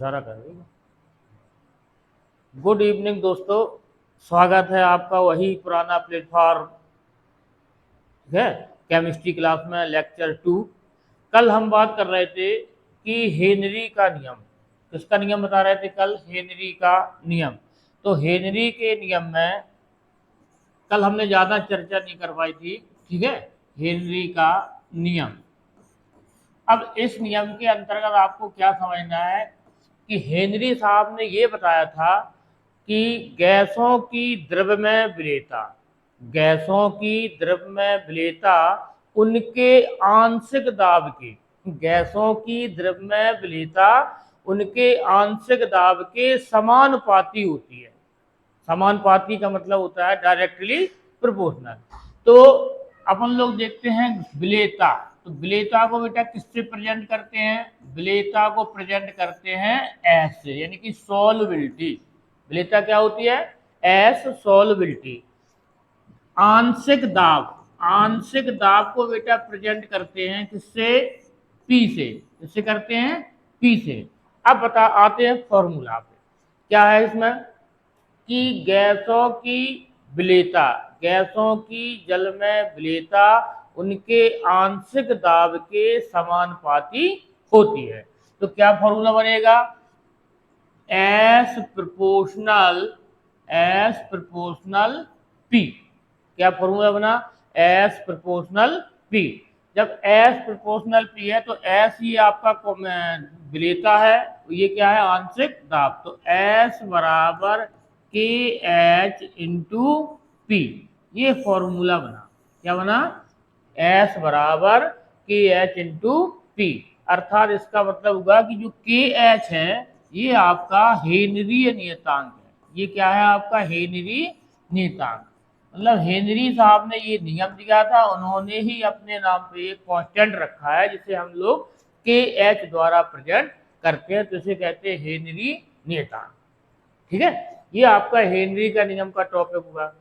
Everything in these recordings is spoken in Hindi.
सारा कर देगा। गुड इवनिंग दोस्तों, स्वागत है आपका वही पुराना प्लेटफॉर्म, ठीक है, केमिस्ट्री क्लास में लेक्चर 2। कल हम बात कर रहे थे कि हेनरी का नियम, किसका नियम बता रहे थे कल? हेनरी का नियम। तो हेनरी के नियम में कल हमने ज़्यादा चर्चा नहीं कर पाई थी, ठीक है। हेनरी का नियम, अब इस नियम के अंतर्गत आपको क्या समझना है कि हेनरी साहब ने ये बताया था कि गैसों की द्रव्यमय विलेयता, गैसों की द्रव्यमय विलेयता उनके आंशिक दाब के, गैसों की द्रव्यमय विलेयता उनके आंशिक दाब के समानुपाती होती है। समानुपाती का मतलब होता है डायरेक्टली प्रोपोर्शनल। तो अपन लोग देखते हैं विलेयता, तो विलेयता को बेटा किससे प्रेजेंट करते हैं? विलेयता को प्रेजेंट करते हैं एस से, यानी कि सॉल्युबिलिटी। विलेयता क्या होती है? S solubility. आंशिक दाब, आंशिक दाब को बेटा प्रेजेंट करते हैं किससे? पी से। किससे करते हैं? पी से। अब बता आते हैं फॉर्मूला पे, क्या है इसमें कि गैसों की विलेयता, गैसों की जल में विलेयता उनके आंशिक दाब के समानुपाती होती है। तो क्या फॉर्मूला बनेगा? S proportional, S proportional P. क्या फॉर्मूला बना? S proportional P. जब एस प्रोपोर्शनल पी है तो एस ही आपका विलेयता है, ये क्या है? आंशिक दाब। तो एस बराबर के एच इंटू पी, ये फॉर्मूला बना। क्या बना? एस बराबर के एच इंटू पी। अर्थात इसका मतलब हुआ कि जो के एच है ये आपका हेनरी नियतांक है। ये क्या है आपका? हेनरी नियतांक। मतलब हेनरी साहब ने ये नियम दिया था, उन्होंने ही अपने नाम पे एक कांस्टेंट रखा है जिसे हम लोग के एच द्वारा प्रेजेंट करते हैं, तो इसे कहते हैं हेनरी नियतांक, ठीक है। ये आपका हेनरी का नियम का टॉपिक हुआ।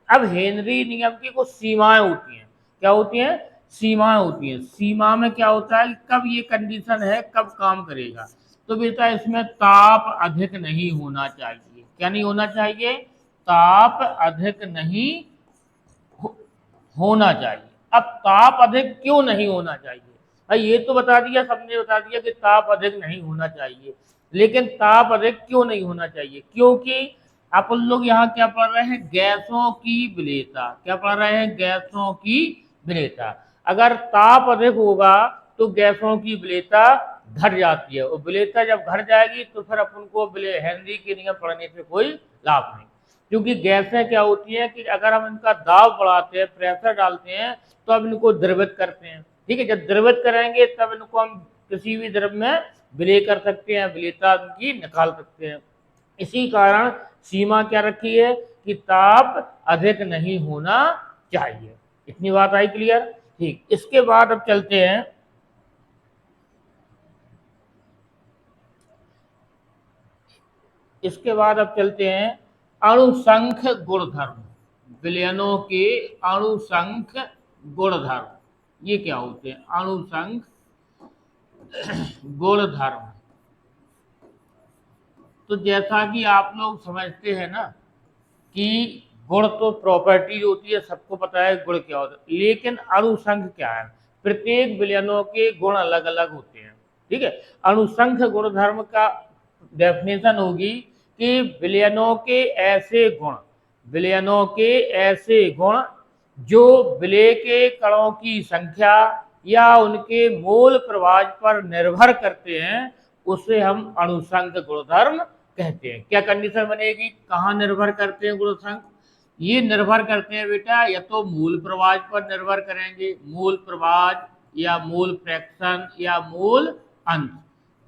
अब हेनरी नियम की कुछ सीमाएं होती हैं। क्या होती हैं? सीमाएं होती हैं। सीमा में क्या होता है कि कब ये कंडीशन है, कब काम करेगा। तो बेटा इसमें ताप अधिक नहीं होना चाहिए। क्या नहीं होना चाहिए? ताप अधिक नहीं होना चाहिए। अब ताप अधिक क्यों नहीं होना चाहिए? भाई ये तो बता दिया, सबने बता दिया कि ताप अधिक नहीं होना चाहिए, लेकिन ताप अधिक क्यों नहीं होना चाहिए? क्योंकि अपन लोग यहाँ क्या पढ़ रहे हैं? गैसों की विलेयता। क्या पढ़ रहे हैं? गैसों की विलेयता। अगर ताप अधिक होगा तो गैसों की विलेयता घट जाती है, और विलेयता जब घट जाएगी तो फिर अपन को हेनरी के नियम पढ़ने से कोई लाभ नहीं। क्योंकि गैसें क्या होती हैं कि अगर हम इनका दाब बढ़ाते हैं, प्रेशर डालते हैं, तो अब इनको द्रवित करते हैं, ठीक है। जब द्रवित करेंगे तब इनको हम किसी भी द्रव में विलय कर सकते हैं, विलेयता इनकी निकाल सकते हैं। इसी कारण सीमा क्या रखी है कि ताप अधिक नहीं होना चाहिए। इतनी बात आई क्लियर? ठीक। इसके बाद अब चलते हैं, इसके बाद अब चलते हैं अणुसंख गुणधर्म, विलयनों के अणुसंख गुणधर्म। ये क्या होते हैं? अणुसंख गुणधर्म। तो जैसा कि आप लोग समझते हैं ना कि गुण तो प्रॉपर्टी होती है, सबको पता है गुण क्या होता है, लेकिन अणुसंख क्या है? प्रत्येक विलयनों के गुण अलग अलग होते हैं, ठीक है। अणुसंख गुणधर्म का डेफिनेशन होगी कि विलयनों के ऐसे गुण, विलयनों के ऐसे गुण जो विलय के कणों की संख्या या उनके मोल प्रवाह पर निर्भर करते हैं, उसे हम अणुसंख गुणधर्म कहते हैं। क्या कंडीशन बनेगी? कहाँ निर्भर करते हैं गुणसंख? ये निर्भर करते हैं बेटा या तो मूल प्रवाह पर निर्भर करेंगे, मूल प्रवाह या मूल फ्रैक्शन या मूल अंश।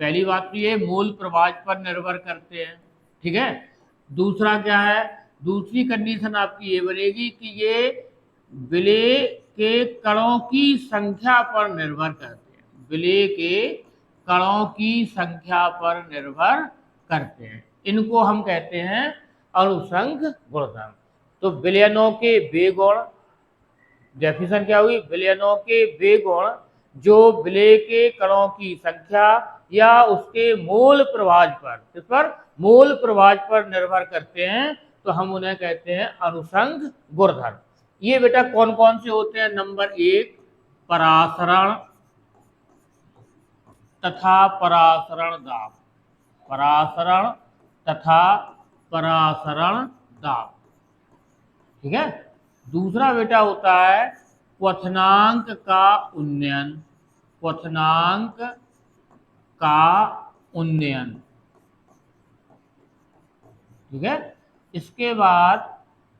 पहली बात तो ये मूल प्रवाह पर निर्भर करते हैं, ठीक है। दूसरा क्या है? दूसरी कंडीशन आपकी ये बनेगी कि ये विलय के कणों की संख्या पर निर्भर करते हैं, विलय के कणों की संख्या पर निर्भर करते हैं। इनको हम कहते हैं अणुसंख गुणधर्म। तो विलयनों के वे गुण, डेफिनेशन क्या हुई? विलयनों के वे गुण जो विलय के कणों की संख्या या उसके मूल प्रवाज पर, किस पर, मूल प्रवाज पर निर्भर करते हैं, तो हम उन्हें कहते हैं अनुषंग गुणधर्म। ये बेटा कौन कौन से होते हैं? नंबर 1 परासरण तथा परासरण दाब, परासरण तथा परासरण दाब, ठीक है। दूसरा बेटा होता है क्वथनांक का उन्नयन, क्वथनांक का उन्नयन, ठीक है। इसके बाद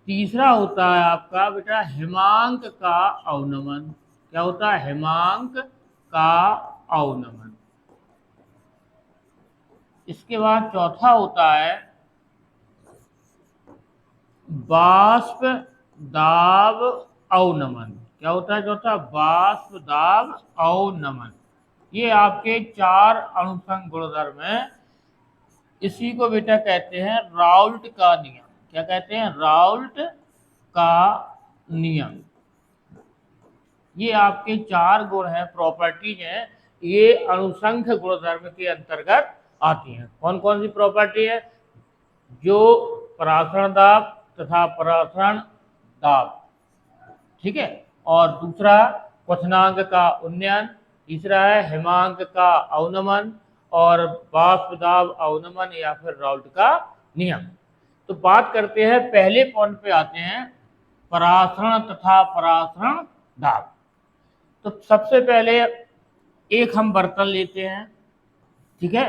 तीसरा होता है आपका बेटा हिमांक का अवनमन। क्या होता है? हिमांक का अवनमन। इसके बाद चौथा होता है बाष्प दाब अवनमन। क्या होता है चौथा? बाष्प दाब अवनमन। ये आपके 4 अनुषंग गुणधर्म हैं। इसी को बेटा कहते हैं राउल्ट का नियम। क्या कहते हैं? राउल्ट का नियम। ये आपके 4 गुण हैं, प्रॉपर्टीज हैं, ये अनुषंग गुणधर्म के अंतर्गत आती हैं। कौन कौन सी प्रॉपर्टी है? जो परासरण दाब तथा परासरण दाब, ठीक है। और दूसरा क्वथनांक का उन्नयन, तीसरा है हिमांक का अवनमन, और बाष्प दाब अवनमन या फिर राउल्ट का नियम। तो बात करते हैं, पहले पॉइंट पे आते हैं, परासरण तथा परासरण दाब। तो सबसे पहले एक हम बर्तन लेते हैं, ठीक है।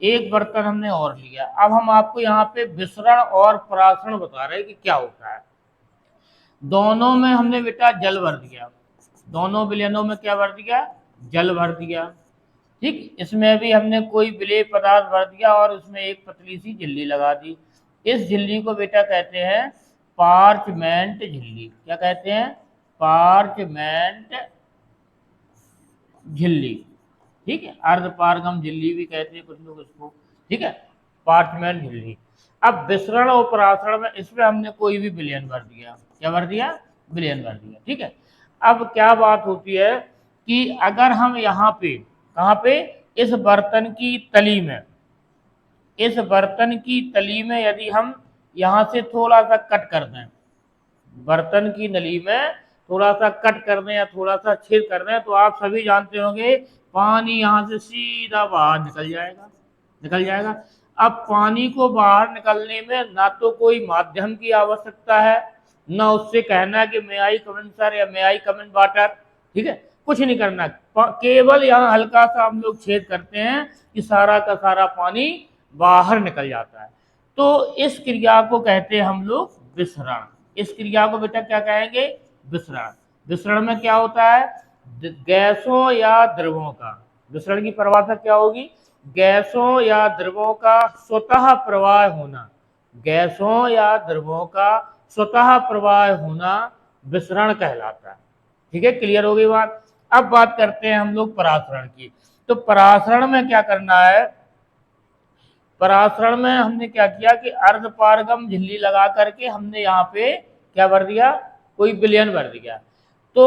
एक बर्तन हमने और लिया। अब हम आपको यहाँ पे विसरण और परासरण बता रहे हैं कि क्या होता है। दोनों में हमने बेटा जल भर दिया, दोनों विलयनों में क्या भर दिया? जल भर दिया, ठीक। इसमें भी हमने कोई विलेय पदार्थ भर दिया और उसमें एक पतली सी झिल्ली लगा दी। इस झिल्ली को बेटा कहते हैं पार्चमेंट झिल्ली। क्या कहते हैं? पार्चमेंट झिल्ली, ठीक है। अर्धपारगम झिल्ली भी कहते हैं कुछ लोग इसको, ठीक है, पार्चमेंट झिल्ली। अब विसरण और परासरण में इसमें हमने कोई भी विलयन भर दिया। क्या भर दिया? विलयन भर दिया, ठीक है। अब क्या बात होती है कि अगर हम यहाँ पे, कहाँ पे, इस बर्तन की तली में, इस बर्तन की तली में यदि हम यहाँ से थोड़ा सा कट कर दें, बर्तन की नली में थोड़ा सा कट कर दें या थोड़ा सा छेद कर दें, तो आप सभी जानते होंगे पानी यहाँ से सीधा बाहर निकल जाएगा, निकल जाएगा। अब पानी को बाहर निकलने में ना तो कोई माध्यम की आवश्यकता है, ना उससे कहना कि मे आई कम इन सर या मे आई कम इन वाटर, ठीक है, कुछ नहीं करना। केवल यहाँ हल्का सा हम लोग छेद करते हैं कि सारा का सारा पानी बाहर निकल जाता है। तो इस क्रिया को कहते हैं हम लोग विसरण। इस क्रिया को बेटा क्या कहेंगे? विसरण। विसरण में क्या होता है? गैसों या द्रवों का, विसरण की परिभाषा क्या होगी? गैसों या द्रवों का स्वतः प्रवाह होना, गैसों या द्रवों का स्वतः प्रवाह होना विसरण कहलाता है, ठीक है। क्लियर हो गई बात। अब बात करते हैं हम लोग परासरण की। तो परासरण में क्या करना है? परासरण में हमने क्या किया कि अर्धपारगम झिल्ली लगा करके हमने यहाँ पे क्या भर दिया? कोई विलयन भर दिया। तो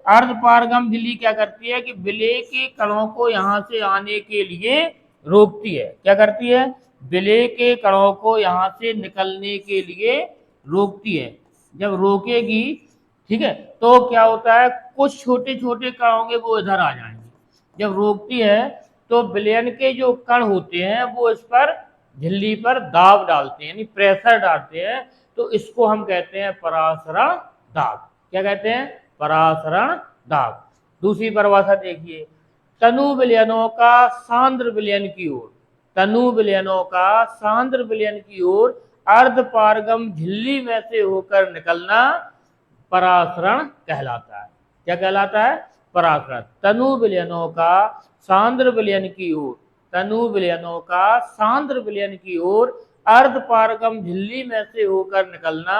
अर्धपारगम झिल्ली क्या करती है कि विलेय के कणों को यहाँ से आने के लिए रोकती है। क्या करती है? विलेय के कणों को यहाँ से निकलने के लिए रोकती है। जब रोकेगी, ठीक है, तो क्या होता है, कुछ छोटे छोटे कण होंगे वो इधर आ जाएंगे। जब रोकती है तो विलयन के जो कण होते हैं वो इस पर, झिल्ली पर दाब डालते हैं, यानी प्रेशर डालते हैं। तो इसको हम कहते हैं परासरण दाब। क्या कहते हैं? परासरण दाब। दूसरी परिभाषा देखिए, तनु विलयनों का सांद्र विलयन की ओर, तनु विलयनों का सांद्र विलयन की ओर अर्धपारगम झिल्ली में से होकर निकलना परासरण कहलाता है। क्या कहलाता है? परासरण। तनु विलयनों का सांद्र विलयन की ओर, तनु विलयनों का सांद्र विलयन की ओर अर्धपारगम झिल्ली में से होकर निकलना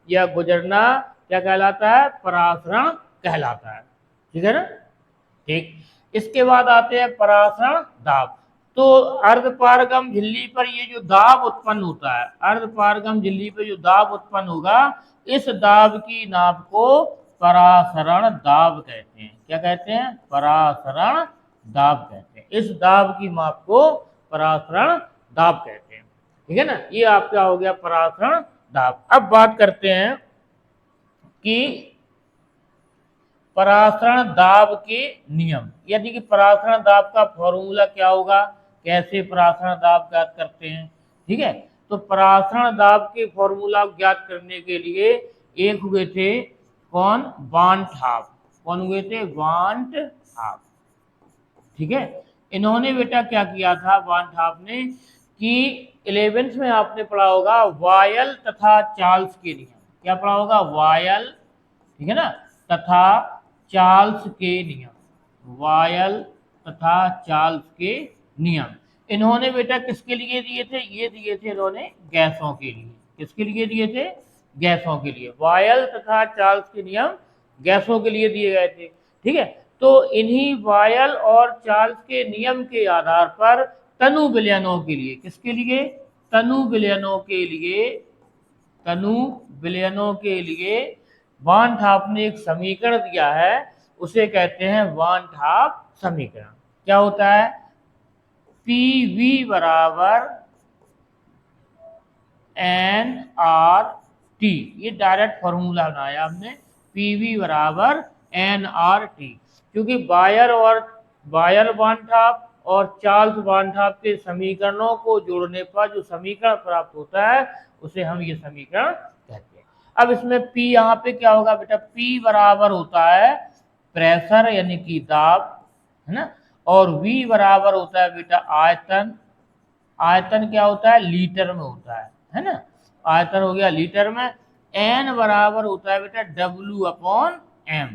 या गुजरना क्या कहलाता है? परासरण कहलाता है, ठीक है ना। ठीक। इसके बाद आते हैं परासरण दाब। तो अर्धपारगम झिल्ली पर ये जो दाब उत्पन्न होता है, अर्धपारगम झिल्ली पर जो दाब उत्पन्न होगा, इस दाब की नाप को परासरण दाब कहते हैं। क्या कहते हैं? परासरण दाब कहते हैं। इस दाब की माप को परासरण दाब कहते हैं। ठीक है ना, ये आपका हो गया परासरण दाब। अब बात करते हैं कि परासरण दाब के नियम, यानी कि परासरण दाब का फॉर्मूला क्या होगा, कैसे परासरण दाब ज्ञात करते हैं। ठीक है, तो परासरण दाब के फॉर्मूला ज्ञात करने के लिए एक हुए थे कौन, वान हाफ। कौन हुए थे, वान हाफ। ठीक है, इन्होंने बेटा क्या किया था वान हाफ ने, कि 11th में आपने पढ़ा होगा वायल तथा चार्ल्स के नियम। क्या पढ़ा होगा, वायल, ठीक है ना, तथा चार्ल्स के नियम। वायल तथा चार्ल्स के नियम इन्होंने बेटा किसके लिए दिए थे, ये दिए थे इन्होंने गैसों के लिए। किसके लिए दिए थे, गैसों के लिए। वायल तथा चार्ल्स के नियम गैसों के लिए दिए गए थे। ठीक है, तो इन्हीं वायल और चार्ल्स के नियम के आधार पर तनु विलयनों के लिए, किसके लिए, तनु विलयनों के लिए, तनु विलयनों के लिए वान हाफ ने एक समीकरण दिया है, उसे कहते हैं वान हाफ समीकरण। क्या होता है, पी वी बराबर एन आर टी, ये डायरेक्ट फॉर्मूला बनाया हमने, पी वी बराबर एन आर टी। क्योंकि बायर वान हाफ और चार्ल्स वान हाफ के समीकरणों को जोड़ने पर जो समीकरण प्राप्त होता है उसे हम ये समीकरण कहते हैं। अब इसमें P यहाँ पे क्या होगा बेटा, P बराबर होता है प्रेशर यानी कि दाब, है ना, और V बराबर होता है बेटा आयतन। आयतन क्या होता है, लीटर में होता है ना, आयतन हो गया लीटर में। N बराबर होता है बेटा W अपॉन M।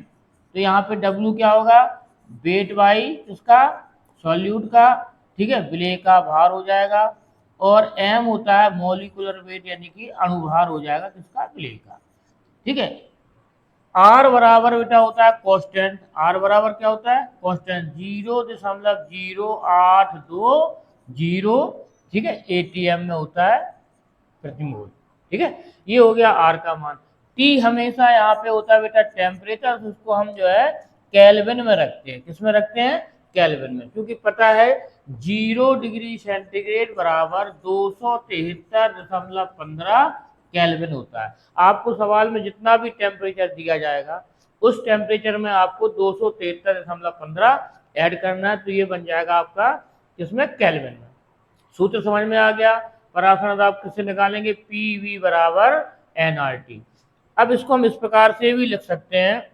तो यहाँ पे W क्या होगा, वेट बाई इसका सॉल्यूट का, ठीक है, विलेय का भार हो जाएगा, और M होता है मॉलिक्यूलर वेट यानी कि अणुभार हो जाएगा किसका, विलेय का। ठीक है, R बराबर बेटा होता है कांस्टेंट। R बराबर क्या होता है, कांस्टेंट 0.082, ठीक है, ATM में होता है प्रति मोल। ठीक है, ये हो गया R का मान। T हमेशा यहाँ पे होता है बेटा टेम्परेचर, उसको हम जो है केल्विन में रखते हैं। किस में रखते हैं, केल्विन में, क्योंकि पता है 0 डिग्री सेंटीग्रेड बराबर 273.15 केल्विन होता है। आपको सवाल में जितना भी टेम्परेचर दिया जाएगा उस टेम्परेचर में आपको 273.15 ऐड करना है, तो ये बन जाएगा आपका किसमें, केल्विन में। सूत्र समझ में आ गया। परासरण दाब किससे निकालेंगे, पी वी बराबर एन आर टी। अब इसको हम इस प्रकार से भी लिख सकते हैं,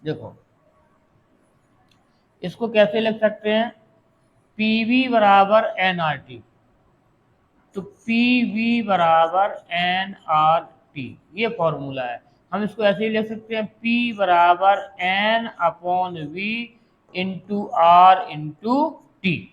देखो इसको कैसे लिख सकते हैं, पी वी बराबर एन आर टी, तो पी वी बराबर एन आर टी, ये फॉर्मूला है। हम इसको ऐसे ही लिख सकते हैं, P बराबर n upon V into R into T.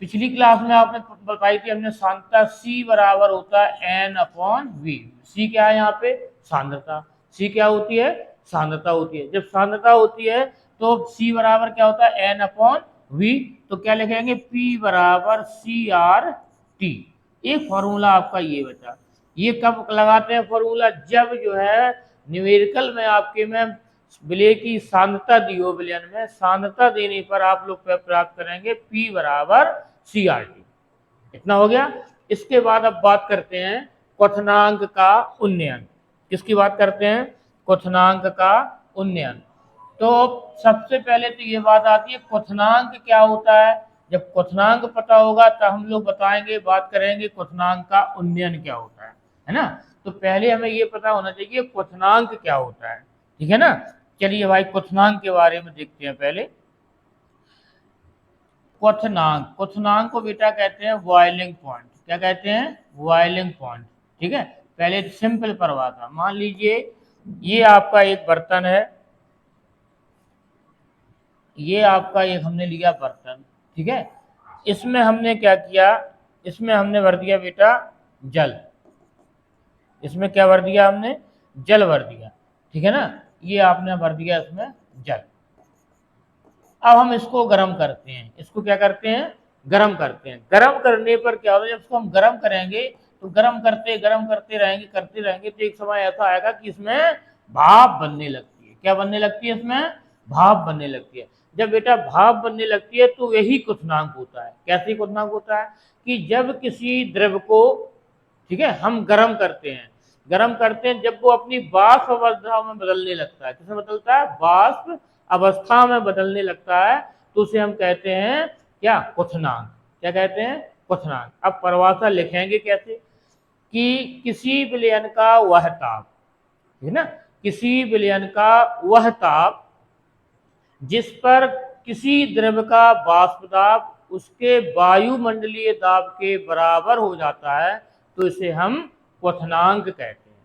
पिछली क्लास में आपने बताई थी हमने सांद्रता, C बराबर होता है एन अपॉन वी। सी क्या है यहाँ पे, सांद्रता। सी क्या होती है, सांद्रता होती है। जब सांद्रता होती है तो C बराबर क्या होता है, एन अपॉन वी। तो क्या लिखेंगे, P बराबर सी आर टी। एक फॉर्मूला आपका ये बचा। ये कब लगाते हैं फॉर्मूला, जब जो है न्यूमेरिकल में आपके में विलेय की सांद्रता दी हो, विलयन में सांद्रता देने पर आप लोग प्राप्त करेंगे P बराबर सी आर टी। इतना हो गया। इसके बाद अब बात करते हैं क्वथनांक का उन्नयन। किसकी बात करते हैं, क्वथनांक का उन्नयन। तो सबसे पहले तो ये बात आती है क्वथनांक क्या होता है। जब क्वथनांक पता होगा तो हम लोग बताएंगे, बात करेंगे क्वथनांक का उन्नयन क्या होता है ना। तो पहले हमें ये पता होना चाहिए क्वथनांक क्या होता है, ठीक है ना। चलिए भाई क्वथनांक के बारे में देखते हैं पहले। क्वथनांक, क्वथनांक को बेटा कहते हैं बॉइलिंग पॉइंट। क्या कहते हैं, बॉइलिंग पॉइंट। ठीक है, पहले सिंपल परवा था। मान लीजिए ये आपका एक बर्तन है, ये आपका एक हमने लिया बर्तन, ठीक है। इसमें हमने क्या किया, इसमें हमने भर दिया बेटा जल। इसमें क्या भर दिया हमने, जल भर दिया, ठीक है ना। ये आपने भर दिया इसमें जल। अब हम इसको गर्म करते हैं। इसको क्या करते हैं, गर्म करते हैं। गर्म करने पर क्या होता है, जब इसको हम गर्म करेंगे तो गर्म करते रहेंगे तो एक समय ऐसा आएगा कि इसमें भाप बनने लगती है। क्या बनने लगती है, इसमें भाप बनने लगती है। जब बेटा भाप बनने लगती है तो यही क्वथनांक होता है। कैसे क्वथनांक होता है कि जब किसी द्रव को, ठीक है, हम गर्म करते हैं, जब वो अपनी वाष्प अवस्था में बदलने लगता है, किसमें बदलता है, वाष्प अवस्था में बदलने लगता है, तो उसे हम कहते हैं क्या, क्वथनांक। क्या कहते हैं, क्वथनांक। अब परिभाषा लिखेंगे कैसे कि किसी विलयन का वह ताप, है ना, किसी विलयन का वह ताप जिस पर किसी द्रव का वाष्प दाब उसके वायुमंडलीय दाब के बराबर हो जाता है, तो इसे हम क्वथनांक कहते हैं।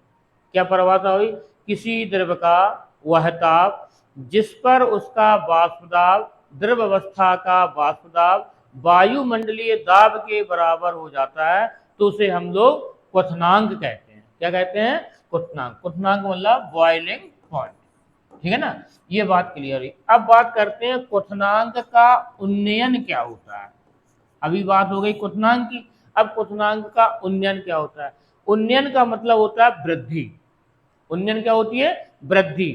क्या परिभाषा हुई, किसी द्रव का वह ताप जिस पर उसका वाष्प दाब द्रव अवस्था का वाष्प दाब वायुमंडलीय दाब के बराबर हो जाता है, तो उसे हम लोग क्वथनांक कहते हैं। क्या कहते हैं, क्वथनांक। क्वथनांक मतलब बॉइलिंग पॉइंट, ठीक है ना, ये बात क्लियर हुई। अब बात करते हैं क्वथनांक का उन्नयन क्या होता है। अभी बात हो गई क्वथनांक की, अब क्वथनांक का उन्नयन क्या होता है। उन्नयन का मतलब होता है वृद्धि। उन्नयन क्या होती है, वृद्धि।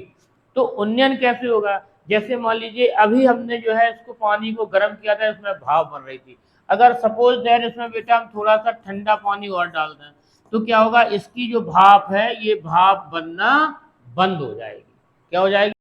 तो उन्नयन कैसे होगा, जैसे मान लीजिए अभी हमने जो है इसको पानी को गर्म किया था, इसमें भाप बन रही थी, अगर सपोज दैट इसमें बेटा हम थोड़ा सा ठंडा पानी और डाल दें, तो क्या होगा, इसकी जो भाप है ये भाप बनना बंद हो जाएगी। क्या हो जाएगी,